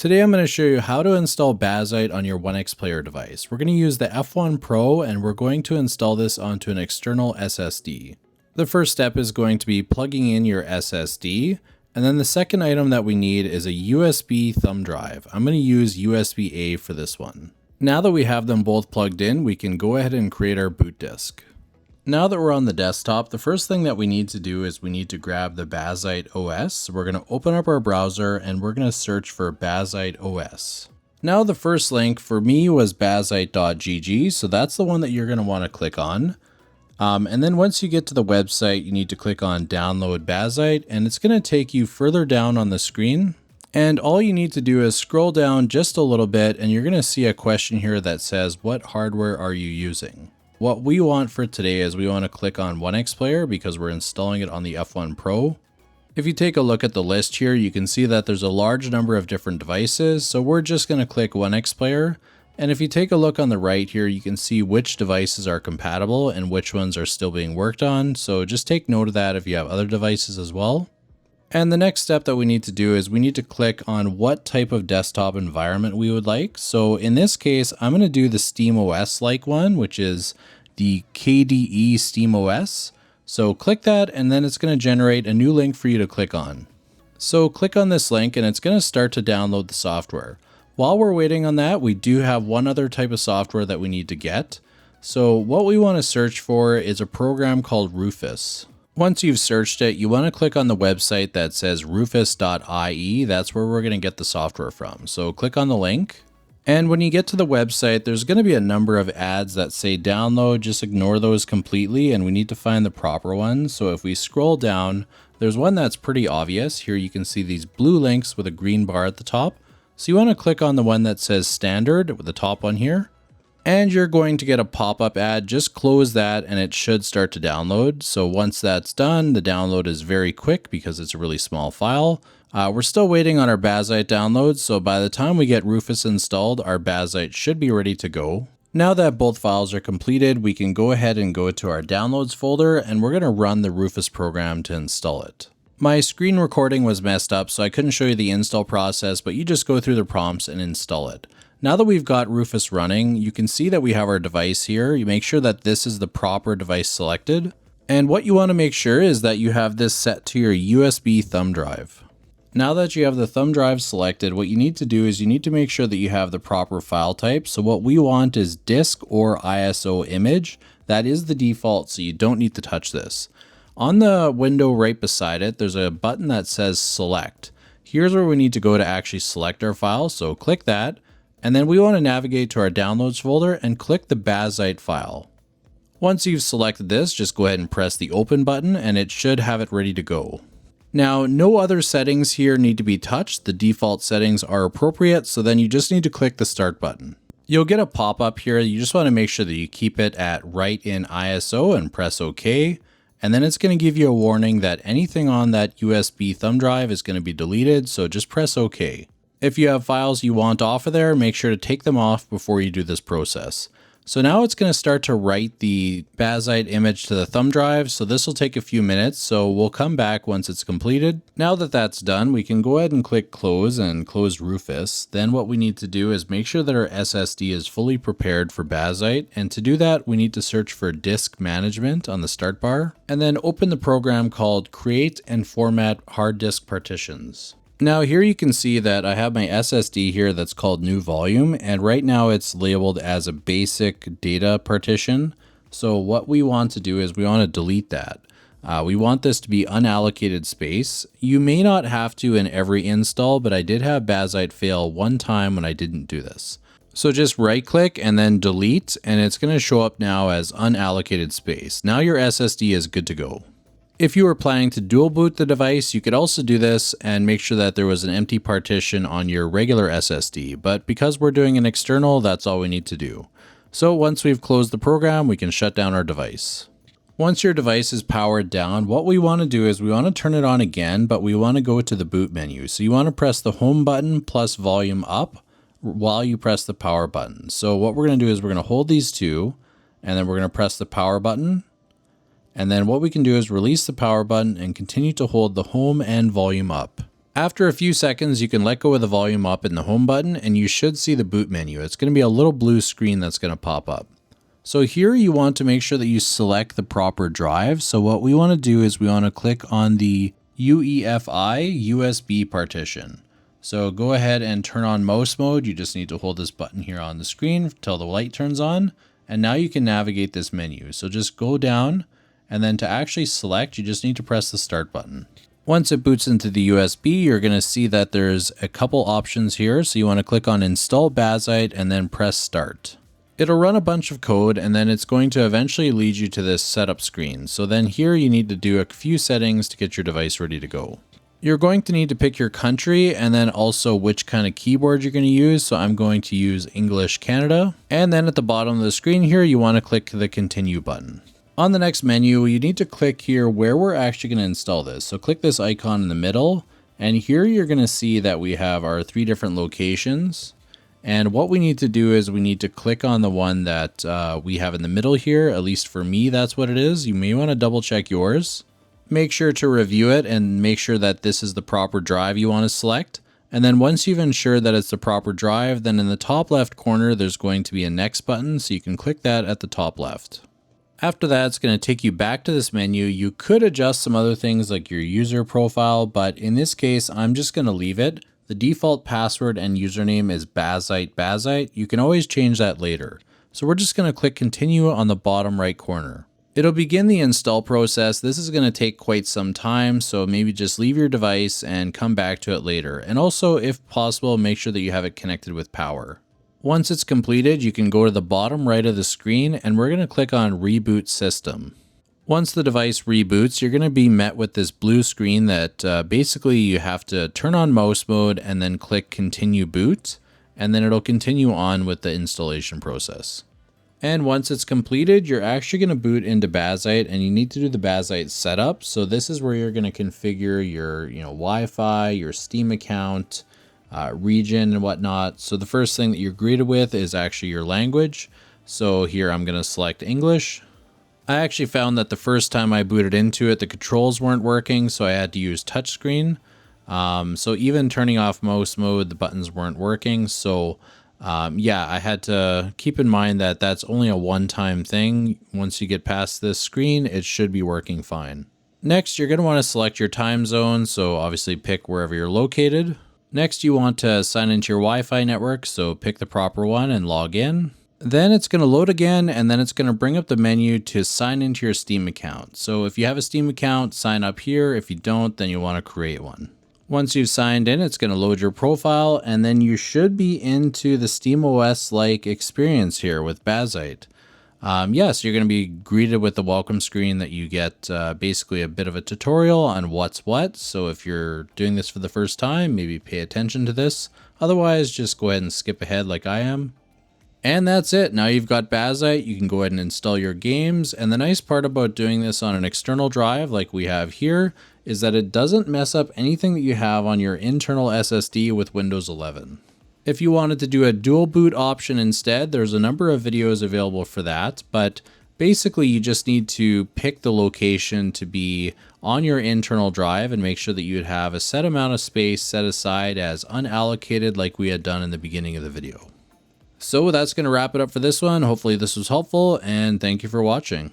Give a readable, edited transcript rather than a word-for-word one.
Today I'm going to show you how to install Bazzite on your onexplayer device. We're going to use the F1 Pro and we're going to install this onto an external SSD. The first step is going to be plugging in your SSD, and then the second item that we need is a USB thumb drive. I'm going to use USB-A for this one. Now that we have them both plugged in, we can go ahead and create our boot disk. Now that we're on the desktop, the first thing that we need to do is we need to grab the Bazzite OS. So we're going to open up our browser and we're going to search for Bazzite OS. Now the first link for me was bazzite.gg, so that's the one that you're going to want to click on. And then once you get to the website, you need to click on Download Bazzite, and it's going to take you further down on the screen. And all you need to do is scroll down just a little bit and you're going to see a question here that says, what hardware are you using? What we want for today is we want to click on onexplayer because we're installing it on the F1 Pro. If you take a look at the list here, you can see that there's a large number of different devices. So we're just going to click onexplayer. And if you take a look on the right here, you can see which devices are compatible and which ones are still being worked on. So just take note of that if you have other devices as well. And the next step that we need to do is we need to click on what type of desktop environment we would like. So in this case, I'm going to do the steamos like one, which is the KDE steamos. So click that and then it's going to generate a new link for you to click on. So click on this link and it's going to start to download the software. While we're waiting on that, we do have one other type of software that we need to get. So what we want to search for is a program called Rufus. Once you've searched it, you want to click on the website that says rufus.ie. That's where we're going to get the software from. So click on the link. And when you get to the website, there's going to be a number of ads that say download. Just ignore those completely. And we need to find the proper one. So if we scroll down, there's one that's pretty obvious. Here you can see these blue links with a green bar at the top. So you want to click on the one that says standard with the top one here. And you're going to get a pop-up ad. Just close that and it should start to download. So once that's done, the download is very quick because it's a really small file. We're still waiting on our Bazzite download. So by the time we get Rufus installed, our Bazzite should be ready to go. Now that both files are completed, we can go ahead and go to our downloads folder and we're going to run the Rufus program to install it. My screen recording was messed up, so I couldn't show you the install process, but you just go through the prompts and install it. Now that we've got Rufus running, you can see that we have our device here. You make sure that this is the proper device selected. And what you want to make sure is that you have this set to your USB thumb drive. Now that you have the thumb drive selected, what you need to do is you need to make sure that you have the proper file type. So what we want is disk or ISO image. That is the default, so you don't need to touch this. On the window right beside it, there's a button that says select. Here's where we need to go to actually select our file. So click that. And then we want to navigate to our downloads folder and click the Bazzite file. Once you've selected this, just go ahead and press the open button and it should have it ready to go. Now, no other settings here need to be touched. The default settings are appropriate, so then you just need to click the start button. You'll get a pop-up here. You just want to make sure that you keep it at right in ISO and press OK. And then it's going to give you a warning that anything on that USB thumb drive is going to be deleted, so just press OK. If you have files you want off of there, make sure to take them off before you do this process. So now it's going to start to write the Bazzite image to the thumb drive. So this will take a few minutes. So we'll come back once it's completed. Now that that's done, we can go ahead and click close and close Rufus. Then what we need to do is make sure that our SSD is fully prepared for Bazzite. And to do that, we need to search for disk management on the start bar and then open the program called create and format hard disk partitions. Now here you can see that I have my SSD here that's called new volume, and right now it's labeled as a basic data partition. So what we want to do is we want to delete that. We want this to be unallocated space. You may not have to in every install, but I did have Bazzite fail one time when I didn't do this. So just right click and then delete, and it's going to show up now as unallocated space. Now your SSD is good to go. If you were planning to dual boot the device, you could also do this and make sure that there was an empty partition on your regular SSD. But because we're doing an external, that's all we need to do. So once we've closed the program, we can shut down our device. Once your device is powered down, what we want to do is we want to turn it on again, but we want to go to the boot menu. So you want to press the home button plus volume up while you press the power button. So what we're going to do is we're going to hold these two, and then we're going to press the power button. And then what we can do is release the power button and continue to hold the home and volume up. After a few seconds, you can let go of the volume up in the home button and you should see the boot menu. It's going to be a little blue screen that's going to pop up. So here you want to make sure that you select the proper drive. So what we want to do is we want to click on the UEFI USB partition. So go ahead and turn on mouse mode. You just need to hold this button here on the screen until the light turns on. And now you can navigate this menu. So just go down, and then to actually select, you just need to press the start button. Once it boots into the USB, you're going to see that there's a couple options here. So you want to click on install Bazzite and then press start. It'll run a bunch of code and then it's going to eventually lead you to this setup screen. So then here you need to do a few settings to get your device ready to go. You're going to need to pick your country and then also which kind of keyboard you're going to use. So I'm going to use English Canada. And then at the bottom of the screen here, you want to click the continue button. On the next menu, you need to click here where we're actually going to install this. So click this icon in the middle, and here you're going to see that we have our 3 different locations. And what we need to do is we need to click on the one that we have in the middle here. At least for me, that's what it is. You may want to double check yours. Make sure to review it and make sure that this is the proper drive you want to select. And then once you've ensured that it's the proper drive, then in the top left corner, there's going to be a next button. So you can click that at the top left. After that, it's going to take you back to this menu. You could adjust some other things like your user profile, but in this case, I'm just going to leave it. The default password and username is Bazzite. You can always change that later. So we're just going to click continue on the bottom right corner. It'll begin the install process. This is going to take quite some time, so maybe just leave your device and come back to it later. And also, if possible, make sure that you have it connected with power. Once it's completed, you can go to the bottom right of the screen and we're going to click on Reboot System. Once the device reboots, you're going to be met with this blue screen that basically you have to turn on mouse mode and then click Continue Boot, and then it'll continue on with the installation process. And once it's completed, you're actually going to boot into Bazzite and you need to do the Bazzite setup. So this is where you're going to configure your Wi-Fi, your Steam account, region and whatnot. So the first thing that you're greeted with is actually your language. So here I'm going to select English. I actually found that the first time I booted into it, the controls weren't working, so I had to use touchscreen. So even turning off mouse mode, the buttons weren't working. So yeah, I had to keep in mind that that's only a one-time thing. Once you get past this screen, it should be working fine. Next, you're going to want to select your time zone. So obviously pick wherever you're located. Next, you want to sign into your Wi-Fi network, so pick the proper one and log in. Then it's going to load again, and then it's going to bring up the menu to sign into your Steam account. So if you have a Steam account, sign up here. If you don't, then you'll want to create one. Once you've signed in, it's going to load your profile, and then you should be into the SteamOS-like experience here with Bazzite. Yes, you're going to be greeted with the welcome screen that you get basically a bit of a tutorial on what's what. So if you're doing this for the first time, maybe pay attention to this. Otherwise, just go ahead and skip ahead like I am. And that's it. Now you've got Bazzite, you can go ahead and install your games. And the nice part about doing this on an external drive like we have here is that it doesn't mess up anything that you have on your internal SSD with Windows 11. If you wanted to do a dual boot option instead, there's a number of videos available for that, but basically you just need to pick the location to be on your internal drive and make sure that you'd have a set amount of space set aside as unallocated like we had done in the beginning of the video. So that's going to wrap it up for this one. Hopefully this was helpful, and thank you for watching.